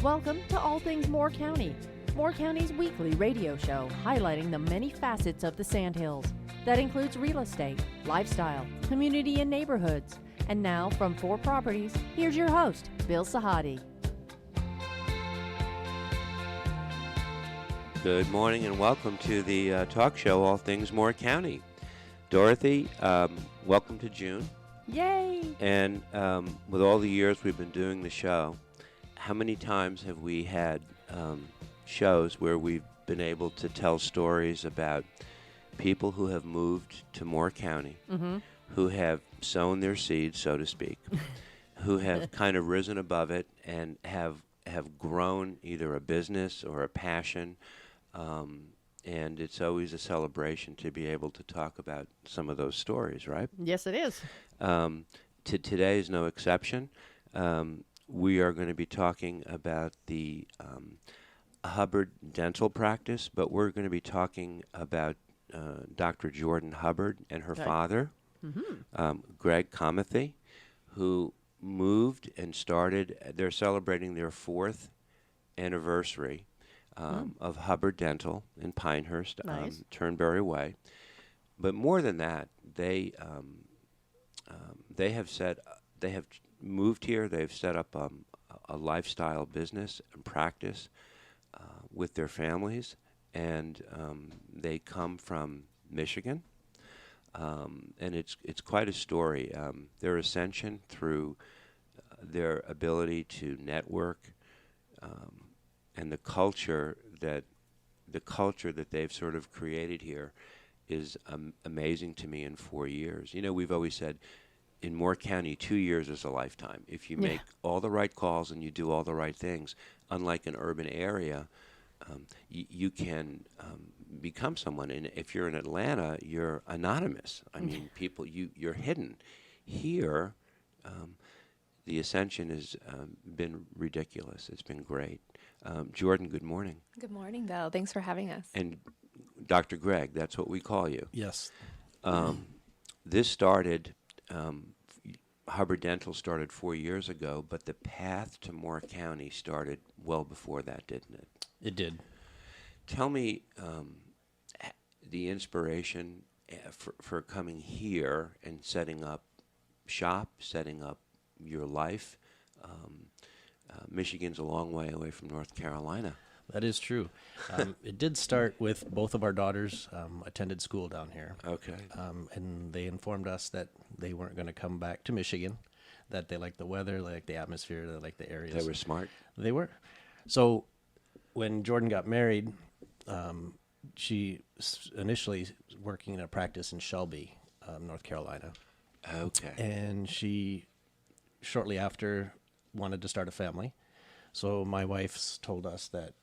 Welcome to All Things Moore County, Moore County's weekly radio show highlighting the many facets of the Sandhills. That includes real estate, lifestyle, community and neighborhoods. And now from 4 Properties, here's your host, Bill Sahadi. Good morning and welcome to the talk show, All Things Moore County. Dorothy, welcome to June. Yay! And with all the years we've been doing the show, how many times have we had shows where we've been able to tell stories about people who have moved to Moore County, who have sown their seeds, so to speak, who have kind of risen above it and have grown either a business or a passion, and it's always a celebration to be able to talk about some of those stories, right? Yes, it is. Today is no exception. We are going to be talking about the Hubbard Dental practice, but we're going to be talking about Dr. Jordan Hubbard and her father, Greg Komyathy, who moved and started. They're celebrating their 4th anniversary of Hubbard Dental in Pinehurst, Nice. Turnberry Way. But more than that, they have moved here. They've set up a lifestyle business and practice with their families, and they come from Michigan, and it's quite a story. Their ascension through their ability to network and the culture that they've sort of created here is amazing to me in 4 years. You know, we've always said in Moore County, 2 years is a lifetime. If you make all the right calls and you do all the right things, unlike an urban area, you can become someone. And if you're in Atlanta, you're anonymous. I mean, people, you're hidden. Here, the ascension has been ridiculous. It's been great. Jordan, good morning. Good morning, Bill. Thanks for having us. And Dr. Greg, that's what we call you. Yes. This started, Hubbard Dental started 4 years ago, but the path to Moore County started well before that, didn't it? It did. Tell me the inspiration for coming here and setting up shop, setting up your life. Michigan's a long way away from North Carolina. That is true. It did start with both of our daughters attended school down here. Okay. And they informed us that they weren't going to come back to Michigan, that they liked the weather, they liked the atmosphere, they liked the areas. They were smart. They were. So when Jordan got married, she initially working in a practice in Shelby, North Carolina. Okay. And she, shortly after, wanted to start a family. So my wife's told us that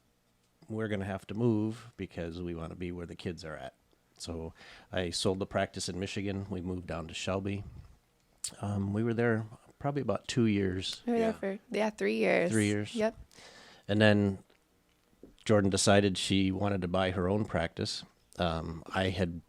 we're going to have to move because we want to be where the kids are at. So I sold the practice in Michigan. We moved down to Shelby. We were there probably about 2 years. We were there for 3 years. 3 years. Yep. And then Jordan decided she wanted to buy her own practice. I had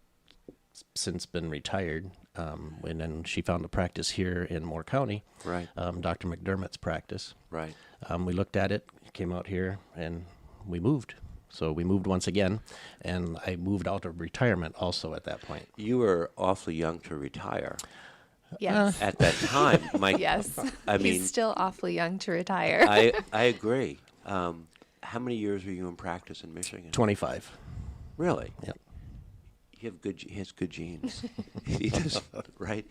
since been retired, and then she found a practice here in Moore County, Right. Dr. McDermott's practice. Right. We looked at it, came out here, and we moved. So we moved once again, and I moved out of retirement also at that point. You were awfully young to retire Yes. at that time. Yes. I mean, He's still awfully young to retire. I agree. How many years were you in practice in Michigan? 25. Really? Yep. He has good genes. He does, right?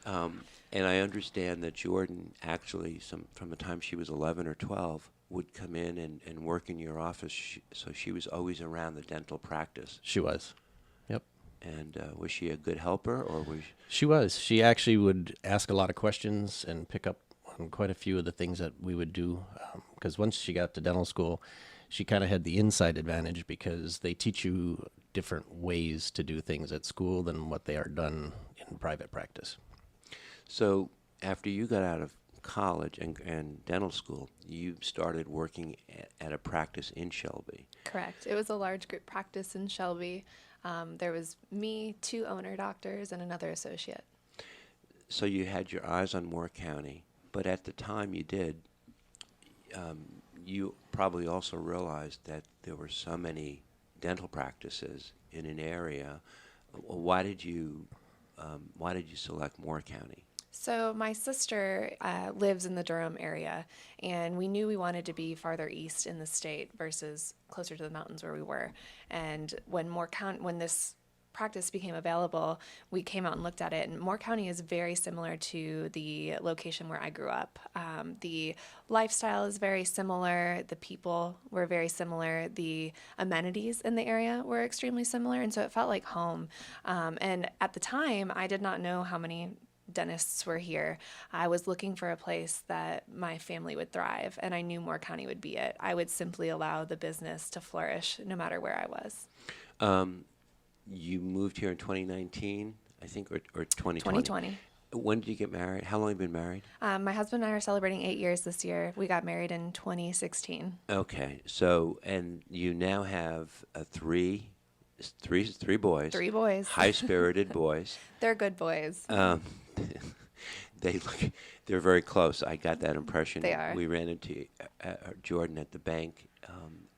And I understand that Jordan actually, from the time she was 11 or 12, would come in and work in your office. So she was always around the dental practice. She was. Yep. And was she a good helper, or was She was. She actually would ask a lot of questions and pick up on quite a few of the things that we would do. Because once she got to dental school, she kind of had the inside advantage because they teach you different ways to do things at school than what they are done in private practice. So after you got out of college and dental school, you started working at a practice in Shelby. Correct. It was a large group practice in Shelby. There was me, 2 owner doctors, and another associate. So you had your eyes on Moore County, but at the time you did, you probably also realized that there were so many dental practices in an area. Why did you select Moore County? So my sister lives in the Durham area, and we knew we wanted to be farther east in the state versus closer to the mountains where we were. And when when this practice became available, we came out and looked at it, and Moore County is very similar to the location where I grew up. The lifestyle is very similar. The people were very similar. The amenities in the area were extremely similar, and so it felt like home. And at the time, I did not know how many dentists were here. I was looking for a place that my family would thrive, and I knew Moore County would be it. I would simply allow the business to flourish no matter where I was. You moved here in 2019, I think, or 2020? 2020. When did you get married? How long have you been married? My husband and I are celebrating 8 years this year. We got married in 2016. Okay, so, and you now have three boys. 3 boys. High-spirited boys. They're good boys. They're very close. I got that impression. They are. We ran into Jordan at the bank,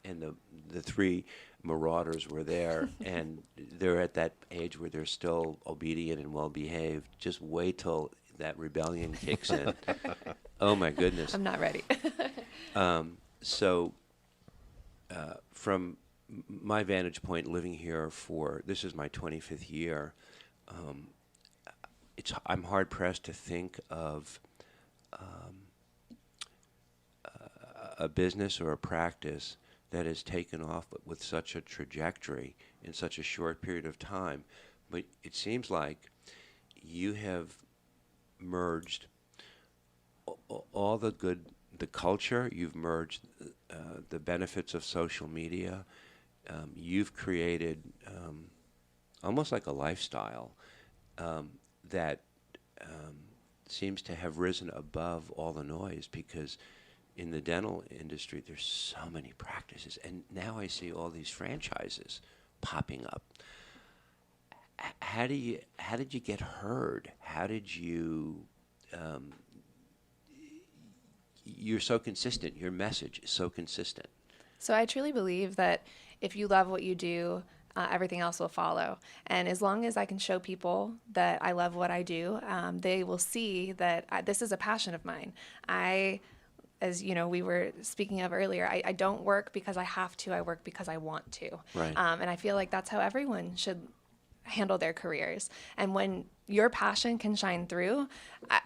and the 3 marauders were there, and they're at that age where they're still obedient and well-behaved. Just wait till that rebellion kicks in. Oh, my goodness. I'm not ready. From my vantage point, living here this is my 25th year, I'm hard-pressed to think of a business or a practice that has taken off with such a trajectory in such a short period of time. But it seems like you have merged all the culture, you've merged the benefits of social media, you've created almost like a lifestyle that seems to have risen above all the noise, because in the dental industry, there's so many practices, and now I see all these franchises popping up. How did you get heard? How did you? You're so consistent. Your message is so consistent. So I truly believe that if you love what you do, everything else will follow. And as long as I can show people that I love what I do, they will see that this is a passion of mine. As you know, we were speaking of earlier, I don't work because I have to. I work because I want to. Right. And I feel like that's how everyone should handle their careers. And when your passion can shine through,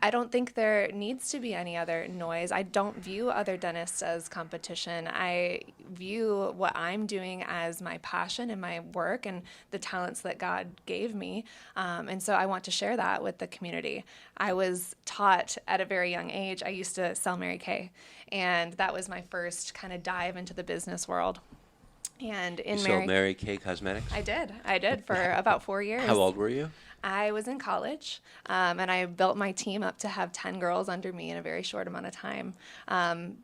I don't think there needs to be any other noise. I don't view other dentists as competition. I view what I'm doing as my passion and my work and the talents that God gave me. And so I want to share that with the community. I was taught at a very young age, I used to sell Mary Kay. And that was my first kind of dive into the business world. And in You sold Mary Kay Cosmetics? I did for about 4 years. How old were you? I was in college, and I built my team up to have 10 girls under me in a very short amount of time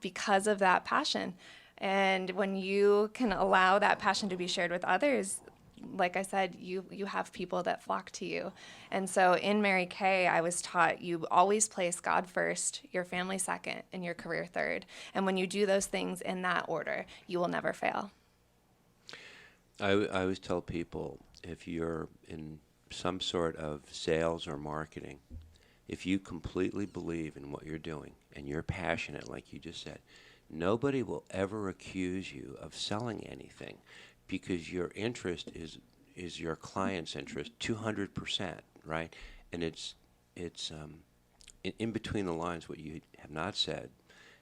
because of that passion. And when you can allow that passion to be shared with others, like I said, you have people that flock to you. And so in Mary Kay, I was taught you always place God first, your family second, and your career third. And when you do those things in that order, you will never fail. I always tell people, if you're in some sort of sales or marketing, if you completely believe in what you're doing and you're passionate, like you just said, nobody will ever accuse you of selling anything, because your interest is your client's interest 200%, right? And it's in between the lines, what you have not said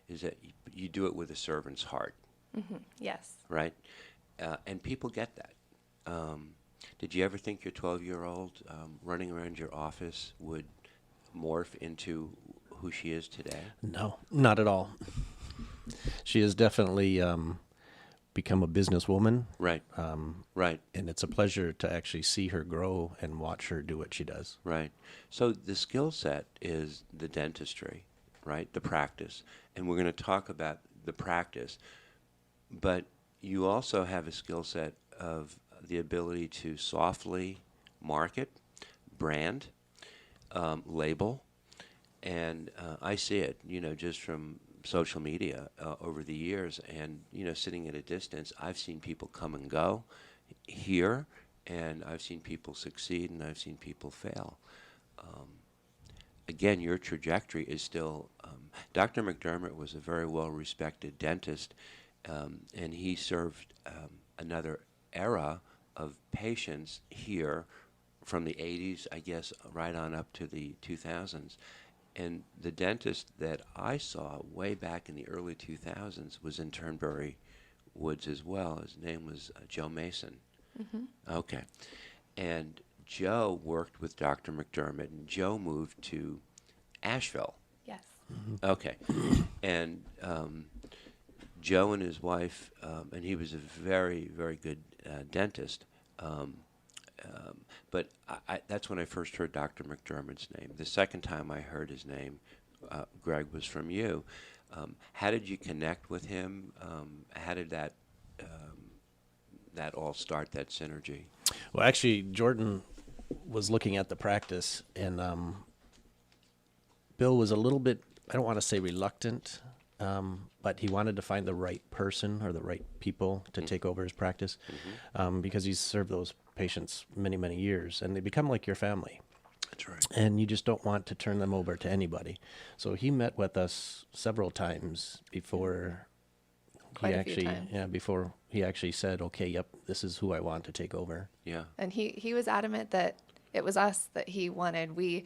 is that you do it with a servant's heart. Mm-hmm. Yes. Right? And people get that. Did you ever think your 12-year-old running around your office would morph into who she is today? No, not at all. She has definitely become a businesswoman. Right. Right. And it's a pleasure to actually see her grow and watch her do what she does. Right. So the skill set is the dentistry, right? The practice. And we're going to talk about the practice. But you also have a skill set of the ability to softly market, brand, label, and I see it, just from social media over the years, and sitting at a distance, I've seen people come and go here, and I've seen people succeed, and I've seen people fail. Again, your trajectory is still. Dr. McDermott was a very well-respected dentist, and he served another era of patients here from the 80s, I guess, right on up to the 2000s. And the dentist that I saw way back in the early 2000s was in Turnberry Woods as well. His name was Joe Mason. Mm-hmm. Okay. And Joe worked with Dr. McDermott, and Joe moved to Asheville. Yes. Mm-hmm. Okay. And Joe and his wife, and he was a very, very good dentist. But that's when I first heard Dr. McDermott's name. The second time I heard his name, Greg, was from you. How did you connect with him? How did that all start, that synergy? Well, actually, Jordan was looking at the practice, and Bill was a little bit, I don't want to say reluctant, but he wanted to find the right person or the right people to take over his practice, because he's served those patients many, many years, and they become like your family. That's right. And you just don't want to turn them over to anybody. So he met with us several times before before he actually said, okay, yep, this is who I want to take over. Yeah. And he was adamant that it was us that he wanted. We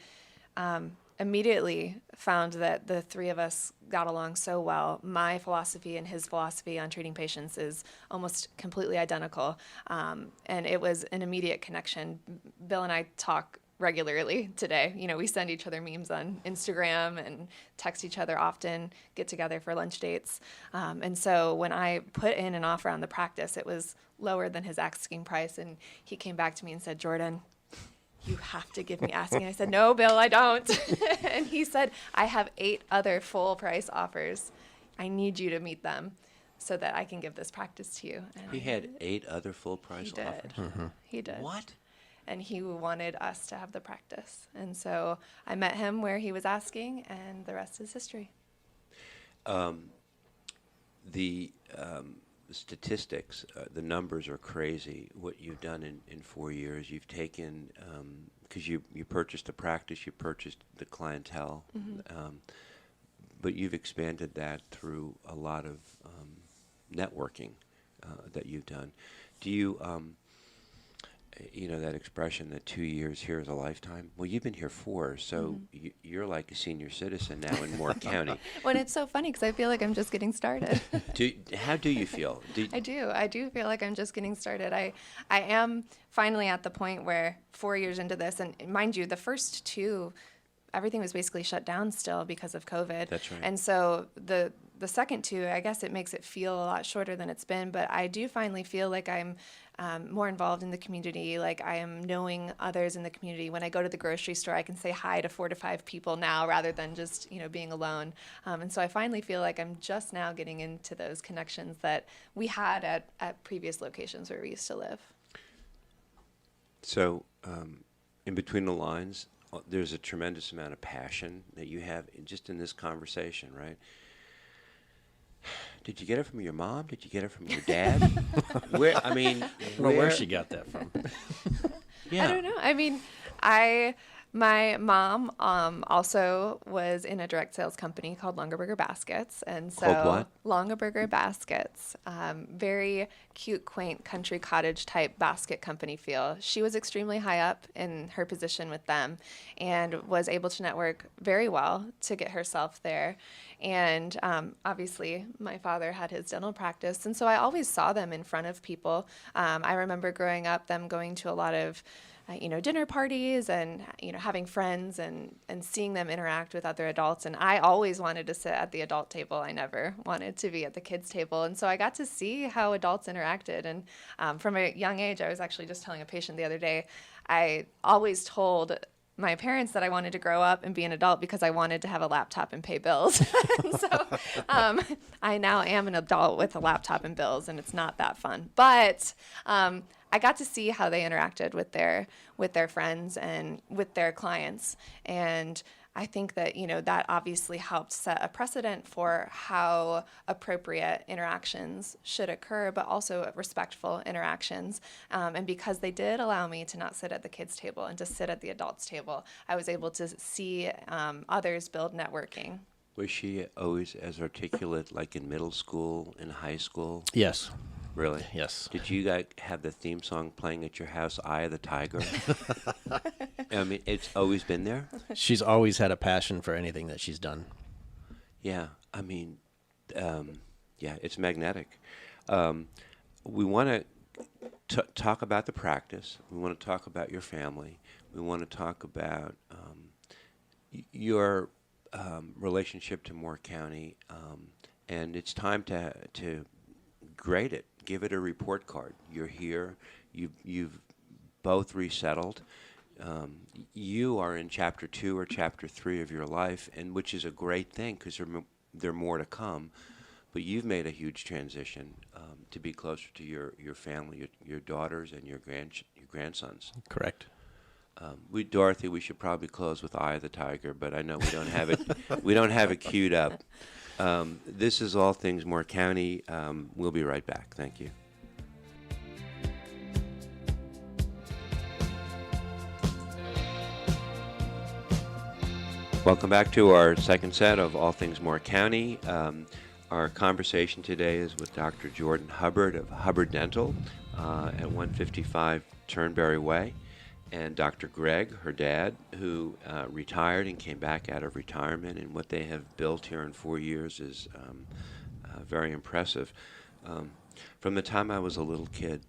immediately found that the three of us got along so well. My philosophy and his philosophy on treating patients is almost completely identical. And it was an immediate connection. Bill and I talk regularly today. We send each other memes on Instagram and text each other often, get together for lunch dates. And so when I put in an offer on the practice, it was lower than his asking price. And he came back to me and said, Jordan, you have to give me asking. I said, no, Bill, I don't. And he said, I have 8 other full price offers. I need you to meet them so that I can give this practice to you. And He had 8 other full price offers? He did. What? And he wanted us to have the practice. And so I met him where he was asking, and the rest is history. The statistics, the numbers are crazy. What you've done in 4 years, you've taken, because you purchased a practice, you purchased the clientele, but you've expanded that through a lot of networking that you've done. Do you, that expression that 2 years here is a lifetime? Well, you've been here 4, so you're like a senior citizen now in Moore County. Well, it's so funny because I feel like I'm just getting started. How do you feel? I do feel like I'm just getting started. I am finally at the point where 4 years into this, and mind you, the first 2, everything was basically shut down still because of COVID. That's right. And so the second 2, I guess it makes it feel a lot shorter than it's been, but I do finally feel like I'm more involved in the community, like I am knowing others in the community. When I go to the grocery store, I can say hi to 4 to 5 people now rather than just, being alone. And so I finally feel like I'm just now getting into those connections that we had at previous locations where we used to live. So, in between the lines, there's a tremendous amount of passion that you have just in this conversation, right? Did you get it from your mom? Did you get it from your dad? Where? I don't know where she got that from. Yeah. I don't know. My mom also was in a direct sales company called Longaberger Baskets. And so called what? Longaberger Baskets. Very cute, quaint country cottage type basket company feel. She was extremely high up in her position with them and was able to network very well to get herself there. And obviously, my father had his dental practice. And so I always saw them in front of people. I remember growing up, them going to a lot of dinner parties and, having friends and seeing them interact with other adults. And I always wanted to sit at the adult table. I never wanted to be at the kids' table. And so I got to see how adults interacted. And from a young age, I was actually just telling a patient the other day, I always told my parents that I wanted to grow up and be an adult because I wanted to have a laptop and pay bills. And so I now am an adult with a laptop and bills, and it's not that fun. But I got to see how they interacted with their friends and with their clients. And I think that, that obviously helped set a precedent for how appropriate interactions should occur, but also respectful interactions. And because they did allow me to not sit at the kids' table and to sit at the adults' table, I was able to see others build networking. Was she always as articulate like in middle school, in high school? Yes. Really? Yes. Did you guys have the theme song playing at your house, Eye of the Tiger? I mean, it's always been there? She's always had a passion for anything that she's done. Yeah. I mean, yeah, it's magnetic. We want to talk about the practice. We want to talk about your family. We want to talk about your relationship to Moore County, and it's time to grade it. Give it a report card. You're here. You've both resettled. You are in chapter 2 or chapter 3 of your life, and which is a great thing because there are more to come. But you've made a huge transition to be closer to your family, your daughters, and your grandsons. Correct. Dorothy, we should probably close with Eye of the Tiger, but I know we don't have it. We don't have it queued up. This is All Things Moore County. We'll be right back. Thank you. Welcome back to our second set of All Things Moore County. Our conversation today is with Dr. Jordan Hubbard of Hubbard Dental at 155 Turnberry Way, and Dr. Greg, her dad, who retired and came back out of retirement, and what they have built here in 4 years is very impressive. From the time I was a little kid,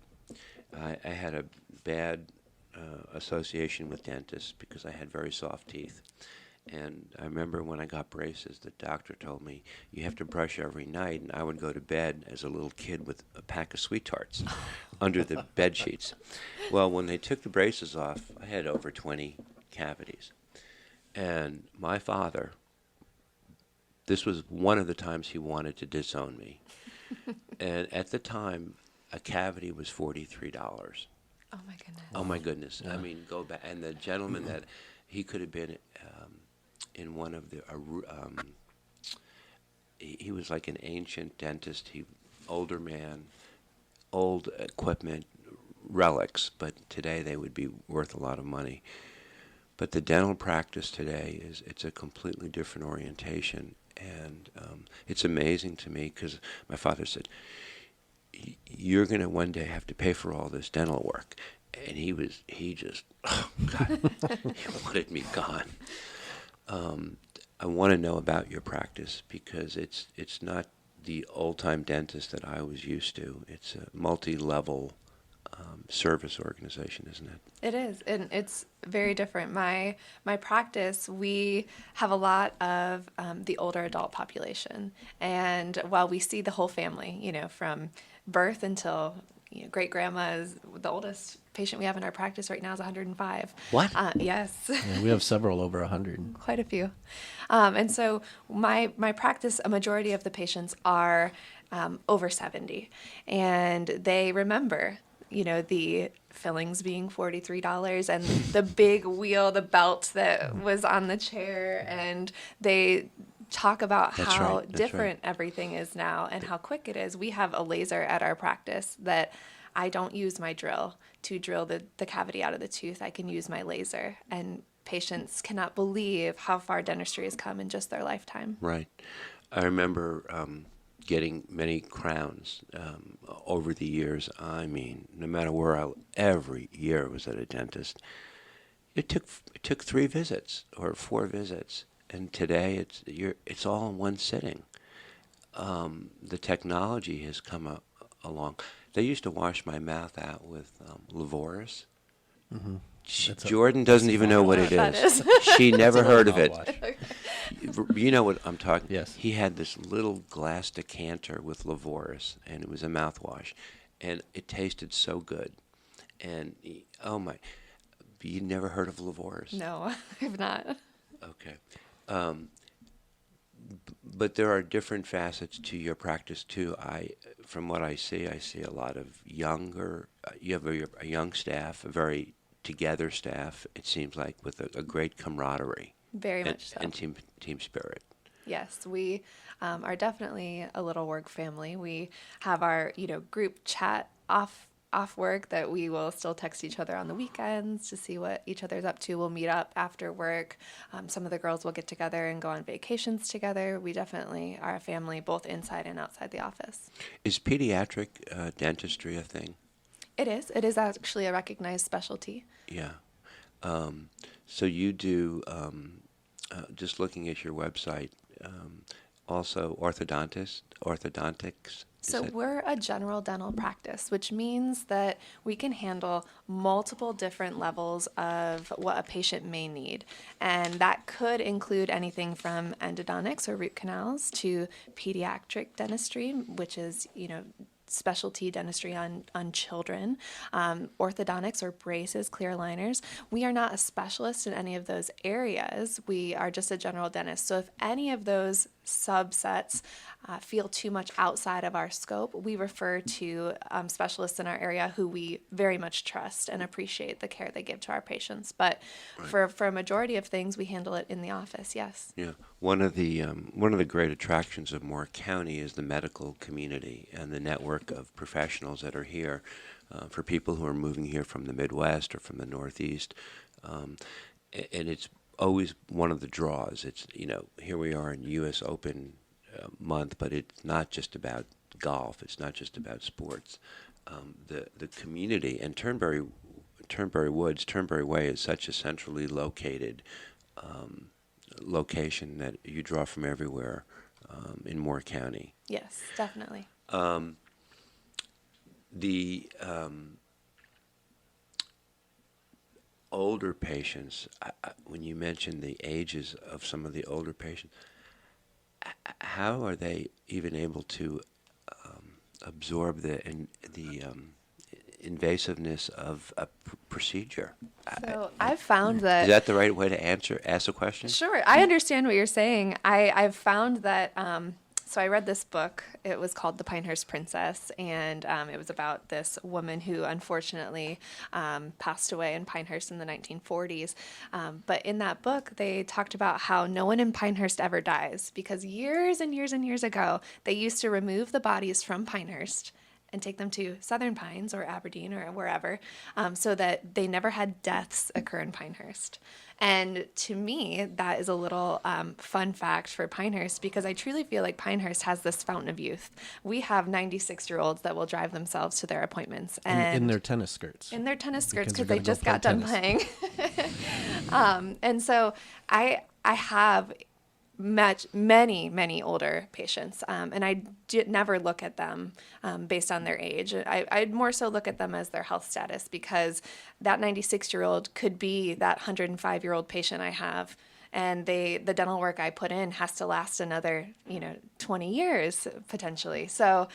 I had a bad association with dentists because I had very soft teeth. And I remember when I got braces, the doctor told me, you have to brush every night, and I would go to bed as a little kid with a pack of sweet tarts under the bed sheets. Well, when they took the braces off, I had over 20 cavities. And my father, this was one of the times he wanted to disown me. And at the time, a cavity was $43. Oh, my goodness. Oh, my goodness. Yeah. I mean, go back. And the gentleman that he could have been in one of the, he was like an ancient dentist, older man, old equipment, relics, but today they would be worth a lot of money. But the dental practice today it's a completely different orientation, and it's amazing to me because my father said, you're going to one day have to pay for all this dental work. And he just, oh God, he wanted me gone. I want to know about your practice because it's not the old-time dentist that I was used to. It's a multi-level service organization, isn't it? It is, and it's very different. My practice, we have a lot of the older adult population, and while we see the whole family, from birth until great grandma is the oldest patient we have in our practice right now is 105. What? Yes. Yeah, we have several over 100. Quite a few. And so my practice, a majority of the patients are over 70, and they remember the fillings being $43 and the big wheel, the belt that was on the chair, and they talk about That's how right, that's different everything is now and how quick it is. We have a laser at our practice that I don't use my drill to drill the cavity out of the tooth. I can use my laser, and patients cannot believe how far dentistry has come in just their lifetime. Right. I remember getting many crowns over the years. I mean, no matter where every year I was at a dentist. It took 3 visits or 4 visits. And today it's all in one sitting. The technology has come along. They used to wash my mouth out with Levoris. Mm-hmm. Jordan doesn't even know what it That is. is. She never heard of it. Mouthwash. You know what I'm talking. Yes. He had this little glass decanter with Levoris, and it was a mouthwash, and it tasted so good. And oh my, you never heard of Levoris? No, I've not. Okay. But there are different facets to your practice too. From what I see a lot of younger. You have a young staff, a very together staff. It seems like with a great camaraderie. Very much so. And team spirit. Yes, we are definitely a little work family. We have our, group chat off work that we will still text each other on the weekends to see what each other's up to. We'll meet up after work. Some of the girls will get together and go on vacations together. We definitely are a family, both inside and outside the office. Is pediatric dentistry a thing? It is. It is actually a recognized specialty. Yeah. So you do, just looking at your website, also orthodontics? So we're a general dental practice, which means that we can handle multiple different levels of what a patient may need. And that could include anything from endodontics or root canals to pediatric dentistry, which is, specialty dentistry on children, orthodontics or braces, clear aligners. We are not a specialist in any of those areas. We are just a general dentist. So if any of those subsets feel too much outside of our scope, we refer to specialists in our area who we very much trust and appreciate the care they give to our patients. But Right. for a majority of things, we handle it in the office, yes. Yeah, one of the great attractions of Moore County is the medical community and the network of professionals that are here for people who are moving here from the Midwest or from the Northeast, and it's always one of the draws. It's here we are in U.S. Open month, but it's not just about golf. It's not just about sports. The community and Turnberry Woods, Turnberry Way is such a centrally located location that you draw from everywhere in Moore County. Yes, definitely. The older patients, when you mention the ages of some of the older patients, how are they even able to absorb the invasiveness of a procedure? So I've found that... Is that the right way to ask a question? Sure, I understand what you're saying. I've found that, so I read this book. It was called The Pinehurst Princess, and it was about this woman who unfortunately passed away in Pinehurst in the 1940s. But in that book, they talked about how no one in Pinehurst ever dies because years and years and years ago, they used to remove the bodies from Pinehurst and take them to Southern Pines or Aberdeen or wherever, so that they never had deaths occur in Pinehurst. And to me, that is a little fun fact for Pinehurst because I truly feel like Pinehurst has this fountain of youth. We have 96-year-olds that will drive themselves to their appointments. And in their tennis skirts. In their tennis skirts Because because they're they gonna just go got play done playing. And so I have many older patients, and I never look at them based on their age. I'd more so look at them as their health status because that 96-year-old could be that 105-year-old patient I have, and the dental work I put in has to last another 20 years potentially. So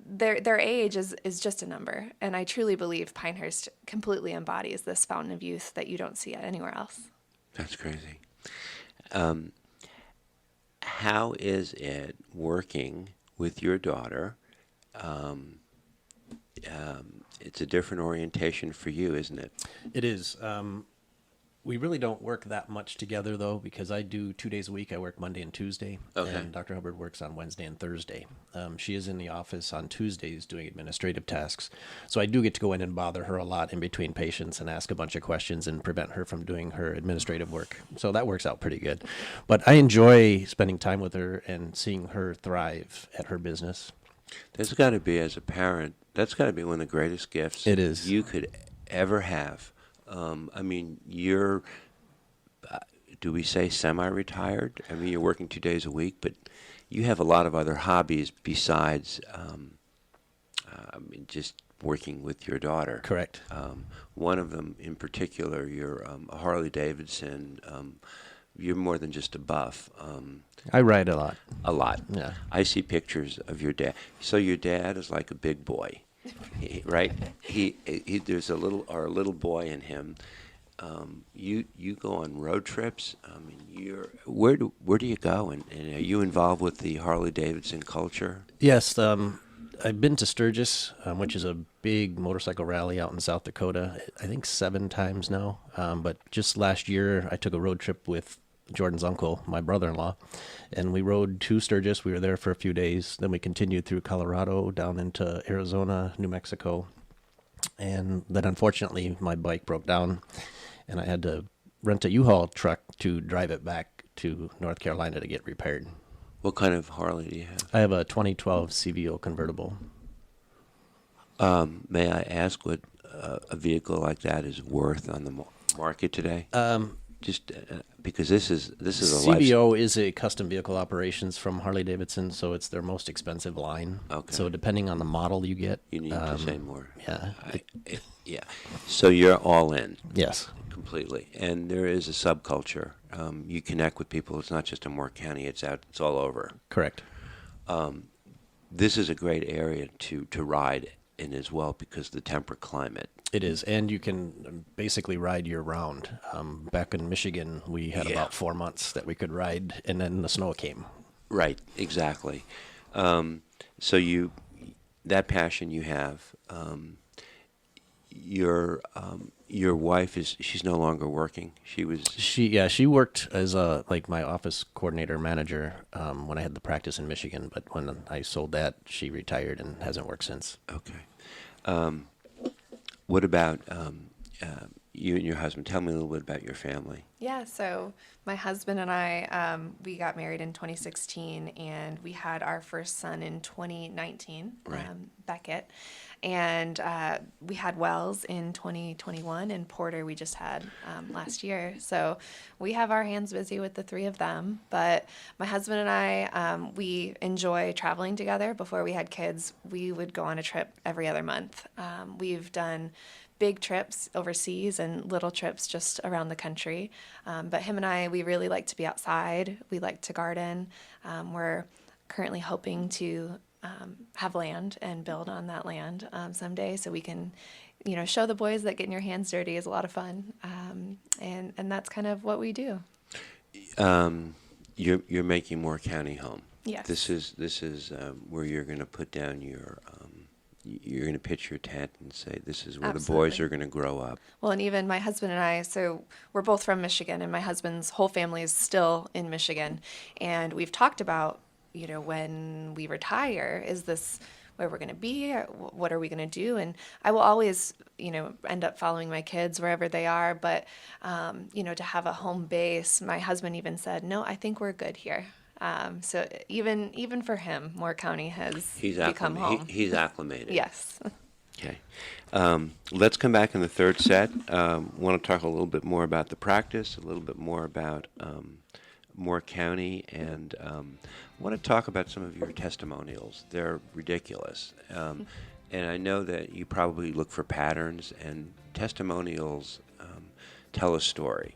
their age is just a number, and I truly believe Pinehurst completely embodies this fountain of youth that you don't see anywhere else. That's crazy. How is it working with your daughter? It's a different orientation for you, isn't it? It is. We really don't work that much together, though, because I do 2 days a week. I work Monday and Tuesday, Okay. and Dr. Hubbard works on Wednesday and Thursday. She is in the office on Tuesdays doing administrative tasks, so I do get to go in and bother her a lot in between patients and ask a bunch of questions and prevent her from doing her administrative work. So that works out pretty good. But I enjoy spending time with her and seeing her thrive at her business. That's got to be, as a parent, that's got to be one of the greatest gifts It is. you could ever have. I mean, you're, do we say semi-retired? I mean, you're working 2 days a week, but you have a lot of other hobbies besides just working with your daughter. Correct. One of them in particular, you're a Harley Davidson. You're more than just a buff. I ride a lot. A lot. Yeah. I see pictures of your dad. So your dad is like a big boy, right? He there's a little boy in him. You go on road trips. I mean, where do you go? And are you involved with the Harley Davidson culture? Yes. I've been to Sturgis, which is a big motorcycle rally out in South Dakota, I think 7 times now. But just last year, I took a road trip with Jordan's uncle, my brother-in-law, and we rode to Sturgis. We were there for a few days. Then we continued through Colorado, down into Arizona, New Mexico. And then unfortunately, my bike broke down, and I had to rent a U-Haul truck to drive it back to North Carolina to get repaired. What kind of Harley do you have? I have a 2012 CVO convertible. May I ask what a vehicle like that is worth on the market today? Just because this is a CVO is a custom vehicle operations from Harley Davidson, so it's their most expensive line. Okay. So depending on the model you get, You need to say more. Yeah. Yeah. So you're all in. Yes. Completely. And there is a subculture. You connect with people. It's not just in Moore County. It's all over. Correct. This is a great area to ride in as well because of the temperate climate. It is, and you can basically ride year-round. Back in Michigan, we had about 4 months that we could ride, and then the snow came. Right, exactly. So that passion you have, your wife she's no longer working. She worked as my office coordinator manager when I had the practice in Michigan, but when I sold that, she retired and hasn't worked since. Okay. What about you and your husband? Tell me a little bit about your family. Yeah, so my husband and I, we got married in 2016, and we had our first son in 2019, Right. Beckett. And we had Wells in 2021, and Porter we just had last year. So we have our hands busy with the 3 of them. But my husband and I, we enjoy traveling together. Before we had kids, we would go on a trip every other month. We've done big trips overseas and little trips just around the country. But him and I, we really like to be outside. We like to garden. We're currently hoping to have land and build on that land someday, so we can, show the boys that getting your hands dirty is a lot of fun, and that's kind of what we do. You're making Moore County home. Yes. This is where you're going to put down you're going to pitch your tent and say this is where Absolutely. the boys are going to grow up. Well, and even my husband and I, so we're both from Michigan, and my husband's whole family is still in Michigan, and we've talked about, when we retire, is this where we're going to be? Or what are we going to do? And I will always, end up following my kids wherever they are. But, to have a home base, my husband even said, no, I think we're good here. So even for him, Moore County has become home. He's acclimated. Yes. Okay. Let's come back in the third set. Want to talk a little bit more about the practice, a little bit more about Moore County, and want to talk about some of your testimonials. They're ridiculous. And I know that you probably look for patterns, and testimonials tell a story.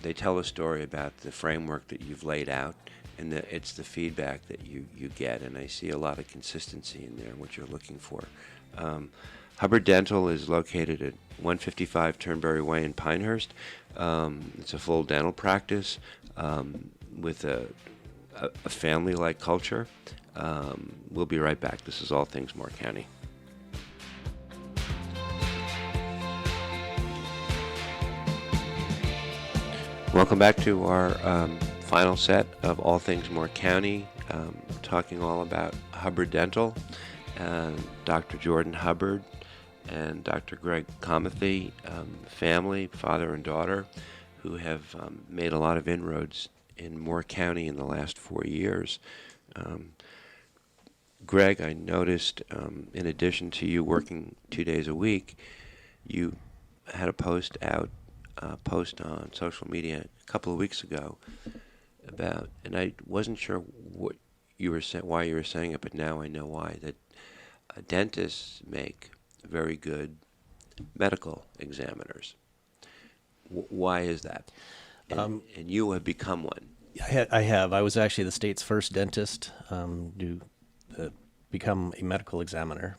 They tell a story about the framework that you've laid out, and it's the feedback that you get, and I see a lot of consistency in there, what you're looking for. Hubbard Dental is located at 155 Turnberry Way in Pinehurst. It's a full dental practice with a family-like culture. We'll be right back. This is All Things Moore County. Welcome back to our final set of All Things Moore County, talking all about Hubbard Dental, Dr. Jordan Hubbard and Dr. Greg Komyathy, family, father and daughter, who have made a lot of inroads in Moore County in the last 4 years. Greg, I noticed, in addition to you working 2 days a week, you had a post on social media a couple of weeks ago about, and I wasn't sure what you were why you were saying it, but now I know why, that dentists make very good medical examiners. Why is that? And you have become one. I have. I was actually the state's first dentist to become a medical examiner.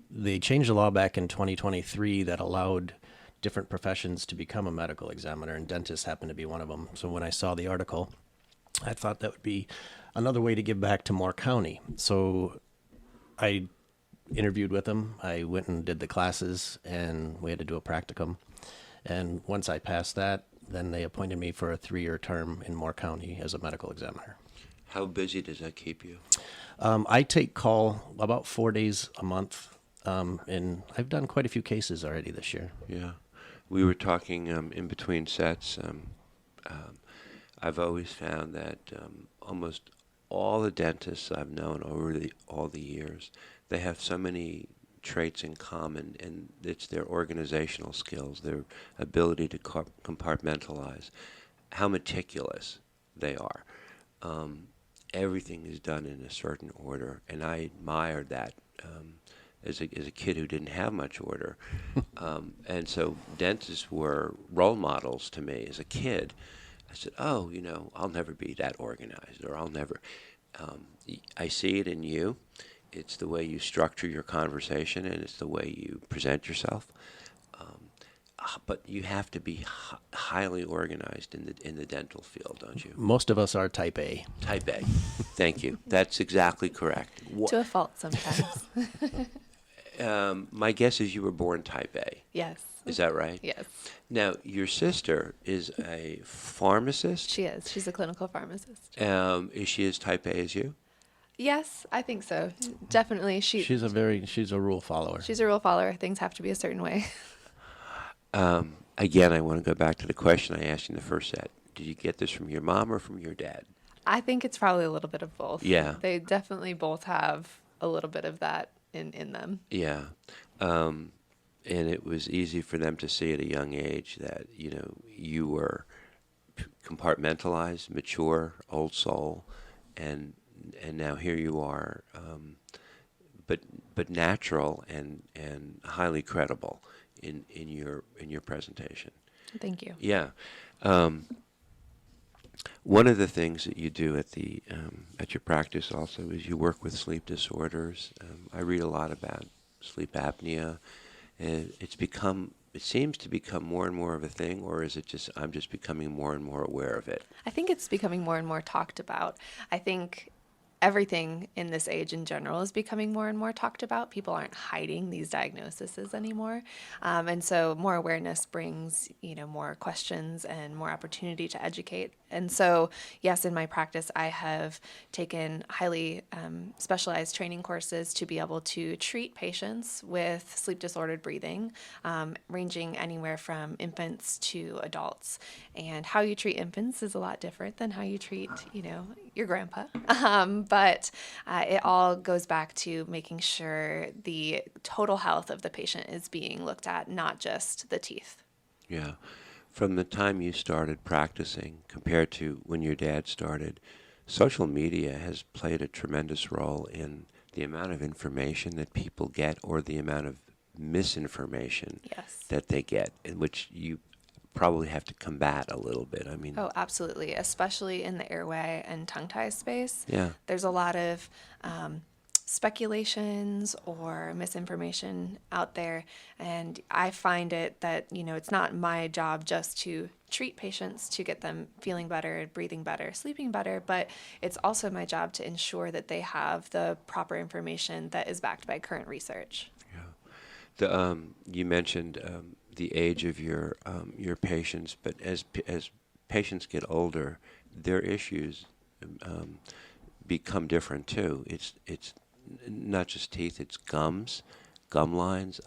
They changed the law back in 2023 that allowed different professions to become a medical examiner, and dentists happen to be one of them. So when I saw the article, I thought that would be another way to give back to Moore County. So I interviewed with them. I went and did the classes, and we had to do a practicum. And once I passed that, then they appointed me for a 3-year term in Moore County as a medical examiner. How busy does that keep you? I take call about 4 days a month, and I've done quite a few cases already this year. Yeah. We were talking in between sets. I've always found that almost all the dentists I've known over all the years, they have so many traits in common, and it's their organizational skills, their ability to compartmentalize, how meticulous they are. Everything is done in a certain order, and I admired that as a kid who didn't have much order. And so dentists were role models to me as a kid. I said, oh, I'll never be that organized, or I'll never. I see it in you. It's the way you structure your conversation, and it's the way you present yourself. But you have to be highly organized in the dental field, don't you? Most of us are type A. Type A. Thank you. That's exactly correct. To a fault sometimes. My guess is you were born type A. Yes. Is that right? Yes. Now, your sister is a pharmacist? She is. She's a clinical pharmacist. Is she as type A as you? Yes, I think so. Definitely. She's a rule follower. She's a rule follower. Things have to be a certain way. Again, I want to go back to the question I asked you in the first set. Did you get this from your mom or from your dad? I think it's probably a little bit of both. Yeah. They definitely both have a little bit of that in them. Yeah. And it was easy for them to see at a young age that, you were compartmentalized, mature, old soul, and now here you are, but natural and highly credible in your presentation. Thank you. Yeah. One of the things that you do at your practice also is you work with sleep disorders. I read a lot about sleep apnea, and it seems to become more and more of a thing, or is it just I'm just becoming more and more aware of it? I think it's becoming more and more talked about. I think everything in this age in general is becoming more and more talked about. People aren't hiding these diagnoses anymore. And so more awareness brings, more questions and more opportunity to educate. And so, yes, in my practice, I have taken highly specialized training courses to be able to treat patients with sleep disordered breathing, ranging anywhere from infants to adults. And how you treat infants is a lot different than how you treat, your grandpa. But it all goes back to making sure the total health of the patient is being looked at, not just the teeth. Yeah. From the time you started practicing compared to when your dad started, social media has played a tremendous role in the amount of information that people get or the amount of misinformation that they get, in which you probably have to combat a little bit. I mean, oh, absolutely, especially in the airway and tongue tie space. Yeah. There's a lot of speculations or misinformation out there, and I find it that it's not my job just to treat patients to get them feeling better, breathing better, sleeping better, but it's also my job to ensure that they have the proper information that is backed by current research. Yeah. You mentioned the age of your patients, but as patients get older, their issues become different too. It's not just teeth; it's gums, gum lines,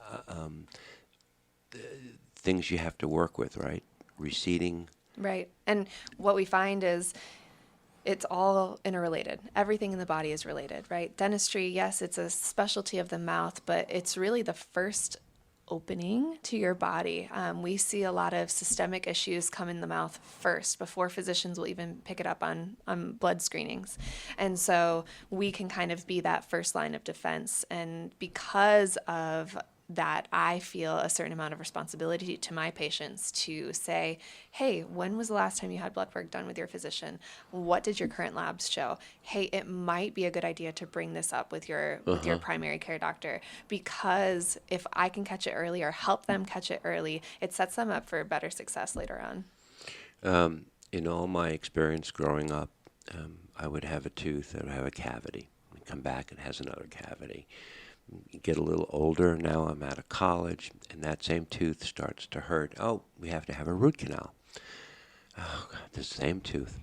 things you have to work with, right? Receding. Right, and what we find is it's all interrelated. Everything in the body is related, right? Dentistry, yes, it's a specialty of the mouth, but it's really the first opening to your body. We see a lot of systemic issues come in the mouth first before physicians will even pick it up on blood screenings. And so we can kind of be that first line of defense. And because of that, I feel a certain amount of responsibility to my patients to say, hey, when was the last time you had blood work done with your physician? What did your current labs show? Hey, it might be a good idea to bring this up with your primary care doctor, because if I can catch it early or help them catch it early, it sets them up for better success later on. In all my experience growing up, I would have a tooth that would have a cavity. And come back, it has another cavity. You get a little older, now I'm out of college, and that same tooth starts to hurt. Oh, we have to have a root canal. Oh, God, the same tooth.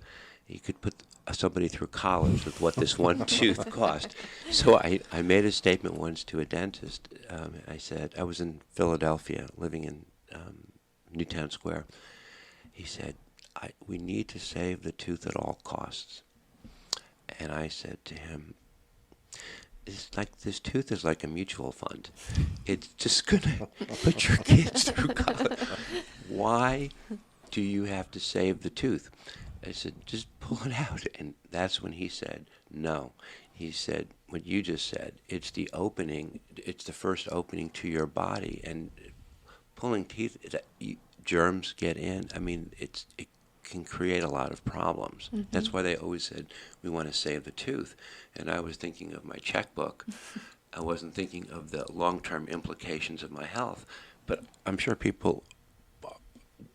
You could put somebody through college with what this one tooth cost. So I made a statement once to a dentist. I said, I was in Philadelphia, living in Newtown Square. He said, we need to save the tooth at all costs. And I said to him, it's like this tooth is like a mutual fund. It's just going to put your kids through college. Why do you have to save the tooth? I said, just pull it out. And that's when he said, no. He said, what you just said, it's the opening, it's the first opening to your body. And pulling teeth, germs get in. I mean, it can create a lot of problems. Mm-hmm. That's why they always said, we want to save the tooth. And I was thinking of my checkbook. I wasn't thinking of the long-term implications of my health. But I'm sure people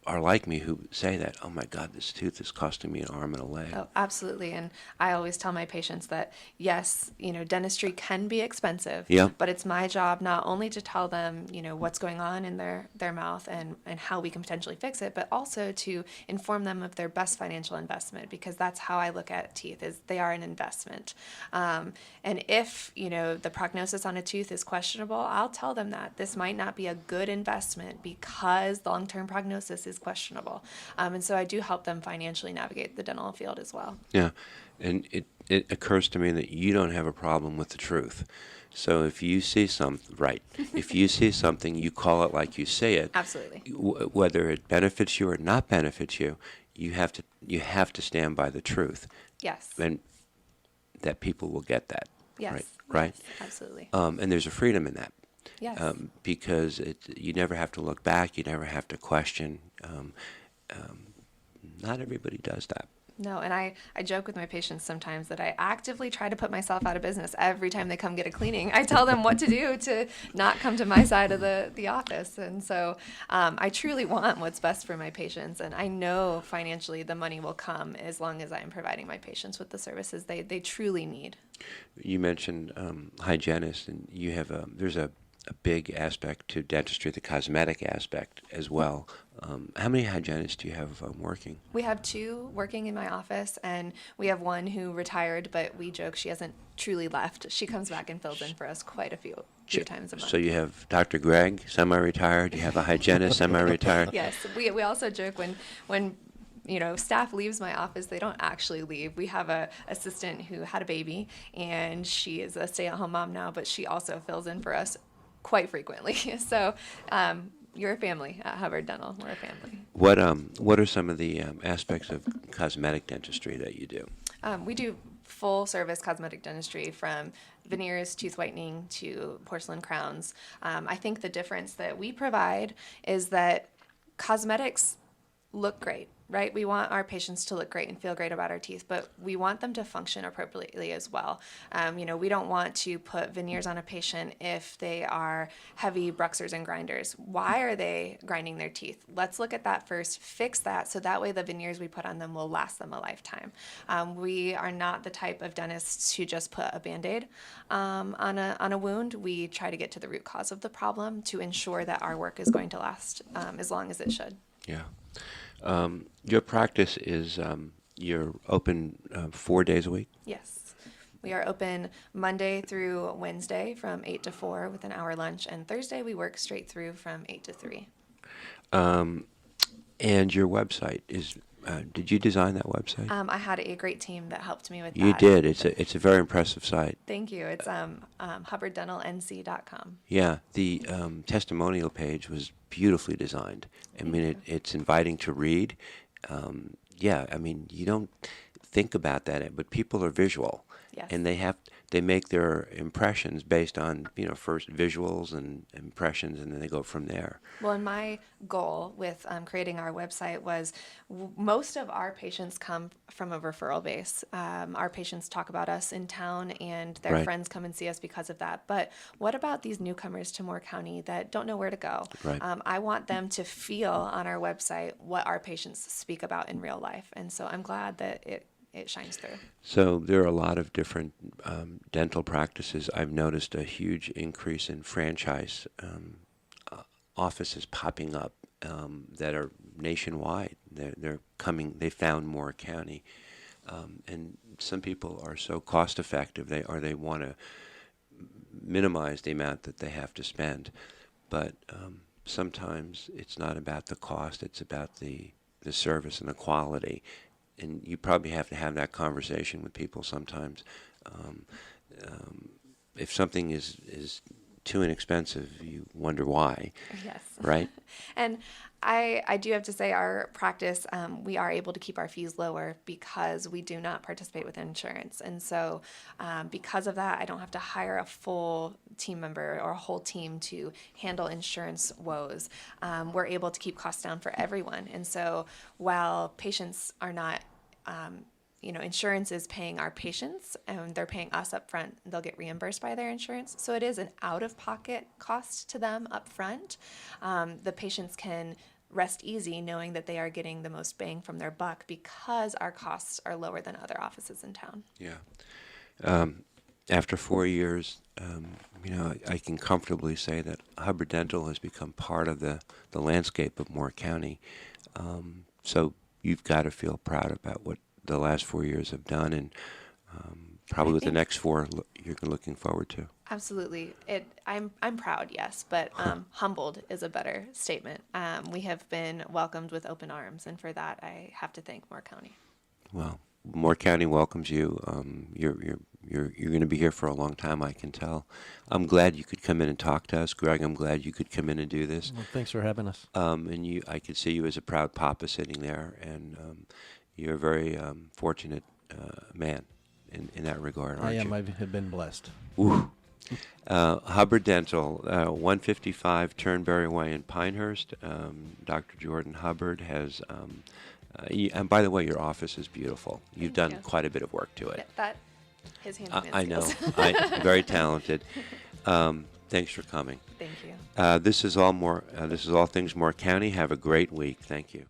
are like me who say that, oh my God, this tooth is costing me an arm and a leg. Oh, absolutely. And I always tell my patients that, yes, dentistry can be expensive, yeah. But it's my job not only to tell them, what's going on in their mouth and how we can potentially fix it, but also to inform them of their best financial investment, because that's how I look at teeth, is they are an investment. And if, the prognosis on a tooth is questionable, I'll tell them that this might not be a good investment because the long-term prognosis is questionable. And so I do help them financially navigate the dental field as well. Yeah. And it occurs to me that you don't have a problem with the truth. So if you see if you see something, you call it like you say it. Absolutely. Whether it benefits you or not benefits you, you have to stand by the truth. Yes. And that people will get that. Yes. Right? Yes, absolutely. And there's a freedom in that. Yes. Because you never have to look back, you never have to question. Not everybody does that. No, and I joke with my patients sometimes that I actively try to put myself out of business every time they come get a cleaning. I tell them what to do to not come to my side of the office. And so I truly want what's best for my patients. And I know financially the money will come as long as I am providing my patients with the services they truly need. You mentioned hygienists, and you have there's a big aspect to dentistry, the cosmetic aspect as well. How many hygienists do you have working? We have 2 working in my office, and we have one who retired, but we joke she hasn't truly left. She comes back and fills in for us quite a few times a month. So you have Dr. Greg, semi-retired. You have a hygienist, semi-retired. Yes, we also joke when staff leaves my office, they don't actually leave. We have a assistant who had a baby, and she is a stay-at-home mom now, but she also fills in for us quite frequently. So you're a family at Hubbard Dental. We're a family. What are some of the aspects of cosmetic dentistry that you do? We do full service cosmetic dentistry, from veneers, tooth whitening to porcelain crowns. I think the difference that we provide is that cosmetics look great, right? We want our patients to look great and feel great about our teeth, but we want them to function appropriately as well. We don't want to put veneers on a patient if they are heavy bruxers and grinders. Why are they grinding their teeth? Let's look at that first, fix that, so that way the veneers we put on them will last them a lifetime. We are not the type of dentists who just put a Band-Aid on a wound. We try to get to the root cause of the problem to ensure that our work is going to last as long as it should. Yeah. Your practice is you're open 4 days a week? Yes. We are open Monday through Wednesday from 8 to 4 with an hour lunch, and Thursday we work straight through from 8 to 3. And your website is, did you design that website? I had a great team that helped me with that. You did. It's a very impressive site. Thank you. It's hubbarddentalnc.com. Yeah, the testimonial page was beautifully designed. I mean, it's inviting to read. You don't think about that, but people are visual. Yes. And they make their impressions based on, first visuals and impressions, and then they go from there. Well, and my goal with creating our website was most of our patients come from a referral base. Our patients talk about us in town, and their Right. friends come and see us because of that. But what about these newcomers to Moore County that don't know where to go? Right. I want them to feel on our website what our patients speak about in real life. And so I'm glad that it it shines through. So there are a lot of different dental practices. I've noticed a huge increase in franchise offices popping up that are nationwide. They're coming. They found Moore County, and some people are so cost effective. They want to minimize the amount that they have to spend, but sometimes it's not about the cost. It's about the service and the quality. And you probably have to have that conversation with people sometimes. If something is too inexpensive, you wonder why. Yes. Right? And I do have to say our practice, we are able to keep our fees lower because we do not participate with insurance. And so because of that, I don't have to hire a full team member or a whole team to handle insurance woes. We're able to keep costs down for everyone. And so while patients are not insurance is paying our patients and they're paying us up front. They'll get reimbursed by their insurance. So it is an out-of-pocket cost to them up front. The patients can rest easy knowing that they are getting the most bang from their buck because our costs are lower than other offices in town. Yeah. After 4 years, I can comfortably say that Hubbard Dental has become part of the landscape of Moore County. So you've got to feel proud about what the last 4 years have done, and probably with the next 4 you're looking forward to. Absolutely. I'm proud, yes, but humbled is a better statement. We have been welcomed with open arms, and for that I have to thank Moore County. Well, Moore County welcomes you. You're going to be here for a long time, I can tell. I'm glad you could come in and talk to us, Greg. I'm glad you could come in and do this. Well, thanks for having us. And I could see you as a proud papa sitting there, and you're a very fortunate man in that regard, aren't you? I have been blessed. Woo. Hubbard Dental, 155 Turnberry Way in Pinehurst. Dr. Jordan Hubbard has, and by the way, your office is beautiful. You've done quite a bit of work to it. His handyman I know. skills. Very talented. Thanks for coming. Thank you. This is all things Moore County. Have a great week. Thank you.